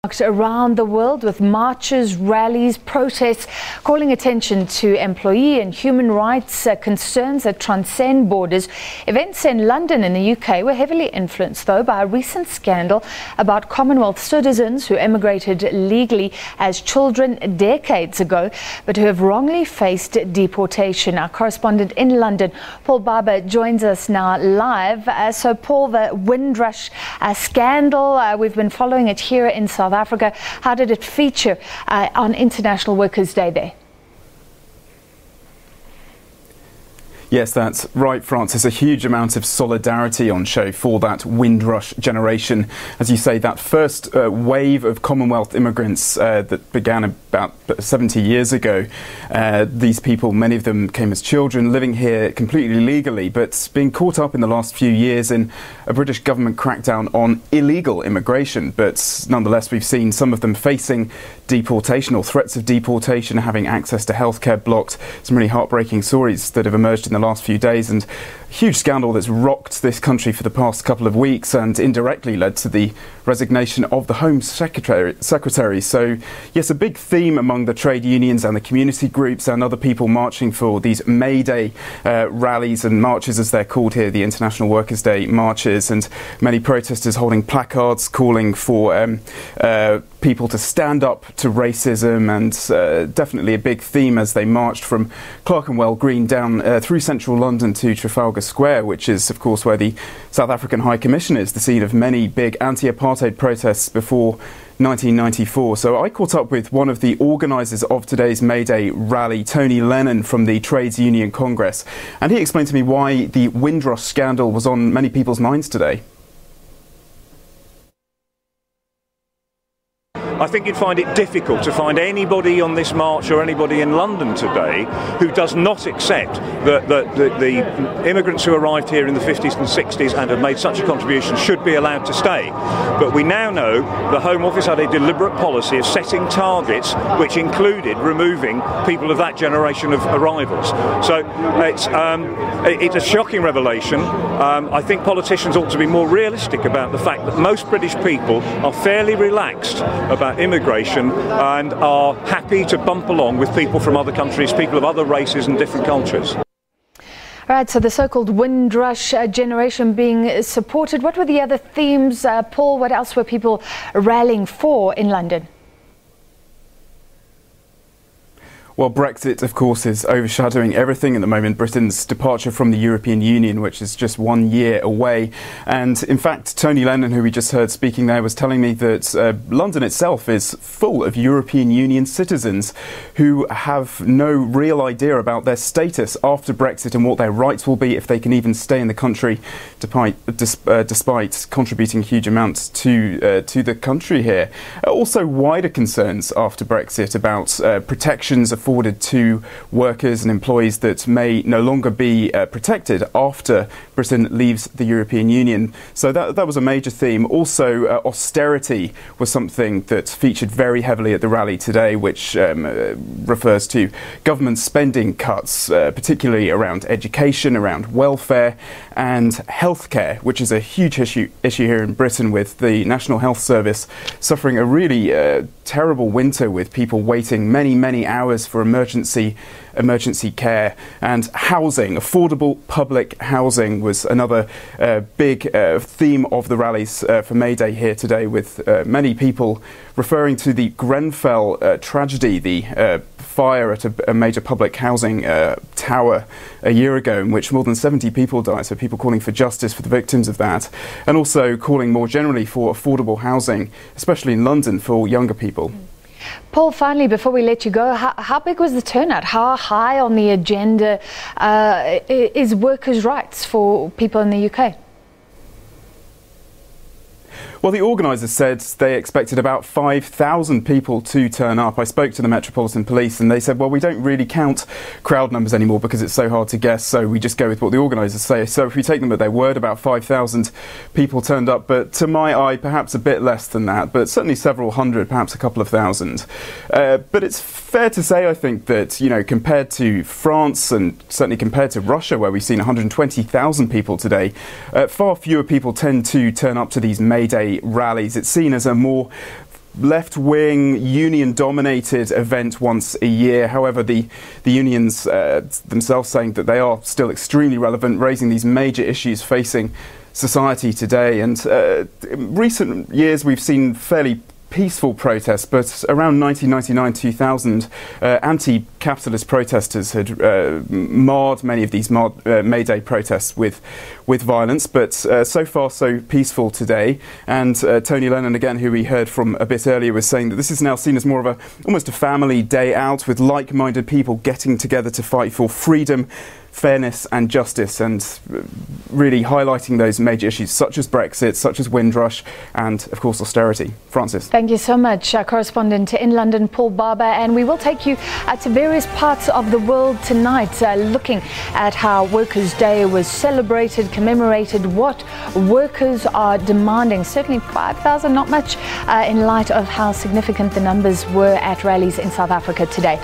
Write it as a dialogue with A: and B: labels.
A: Around the world with marches, rallies, protests, calling attention to employee and human rights concerns that transcend borders. Events in London in the UK were heavily influenced, though, by a recent scandal about Commonwealth citizens who emigrated legally as children decades ago, but who have wrongly faced deportation. Our correspondent in London, Paul Barber, joins us now live. So, Paul, the Windrush scandal, we've been following it here in South Africa. How did it feature on International Workers' Day there?
B: Yes, that's right, Francis. A huge amount of solidarity on show for that Windrush generation. As you say, that first wave of Commonwealth immigrants that began about 70 years ago. These people, many of them came as children, living here completely legally, but being caught up in the last few years in a British government crackdown on illegal immigration. But nonetheless, we've seen some of them facing deportation or threats of deportation, having access to healthcare blocked. Some really heartbreaking stories that have emerged in the last few days, and a huge scandal that's rocked this country for the past couple of weeks and indirectly led to the resignation of the Home Secretary. So yes, a big theme among the trade unions and the community groups and other people marching for these May Day rallies and marches, as they're called here, the International Workers' Day marches, and many protesters holding placards calling for people to stand up to racism, and definitely a big theme as they marched from Clerkenwell Green down through central London to Trafalgar Square, which is of course where the South African High Commission is, the scene of many big anti-apartheid protests before 1994. So I caught up with one of the organisers of today's May Day rally, Tony Lennon from the Trades Union Congress, and he explained to me why the Windrush scandal was on many people's minds today.
C: I think you'd find it difficult to find anybody on this march or anybody in London today who does not accept that the immigrants who arrived here in the 50s and 60s and have made such a contribution should be allowed to stay. But we now know the Home Office had a deliberate policy of setting targets which included removing people of that generation of arrivals. So it's a shocking revelation. I think politicians ought to be more realistic about the fact that most British people are fairly relaxed about immigration and are happy to bump along with people from other countries, people of other races and different cultures.
A: Right, so the so-called Windrush generation being supported. What were the other themes, Paul? What else were people rallying for in London?
B: Well, Brexit, of course, is overshadowing everything at the moment. Britain's departure from the European Union, which is just 1 year away. And in fact, Tony Lennon, who we just heard speaking there, was telling me that London itself is full of European Union citizens who have no real idea about their status after Brexit and what their rights will be if they can even stay in the country, despite contributing huge amounts to the country here. Also, wider concerns after Brexit about protections afforded to workers and employees that may no longer be protected after Britain leaves the European Union. So that was a major theme. Also, austerity was something that featured very heavily at the rally today, which refers to government spending cuts, particularly around education, around welfare and healthcare, which is a huge issue here in Britain, with the National Health Service suffering a really terrible winter, with people waiting many hours for emergency care. And housing, affordable public housing, was another big theme of the rallies for May Day here today, with many people referring to the Grenfell tragedy, the fire at a major public housing tower a year ago, in which more than 70 people died. So people calling for justice for the victims of that, and also calling more generally for affordable housing, especially in London, for younger people.
A: Paul, finally, before we let you go, how big was the turnout? How high on the agenda is workers' rights for people in the UK?
B: Well, the organisers said they expected about 5,000 people to turn up. I spoke to the Metropolitan Police and they said, well, we don't really count crowd numbers anymore because it's so hard to guess, so we just go with what the organisers say. So if we take them at their word, about 5,000 people turned up, but to my eye, perhaps a bit less than that, but certainly several hundred, perhaps a couple of thousand. But it's fair to say, I think, that, you know, compared to France and certainly compared to Russia, where we've seen 120,000 people today, far fewer people tend to turn up to these May Day rallies. It's seen as a more left-wing, union-dominated event once a year. However, the unions themselves saying that they are still extremely relevant, raising these major issues facing society today. And in recent years, we've seen fairly peaceful protests, but around 1999-2000, anti-capitalist protesters had marred many of these May Day protests with violence, but so far so peaceful today. And Tony Lennon, again, who we heard from a bit earlier, was saying that this is now seen as more of almost a family day out, with like-minded people getting together to fight for freedom, fairness and justice, and really highlighting those major issues such as Brexit, such as Windrush, and of course austerity. Francis.
A: Thank you so much, correspondent in London, Paul Barber. And we will take you to various parts of the world tonight, looking at how Workers' Day was celebrated, commemorated, what workers are demanding. Certainly 5,000, not much in light of how significant the numbers were at rallies in South Africa today.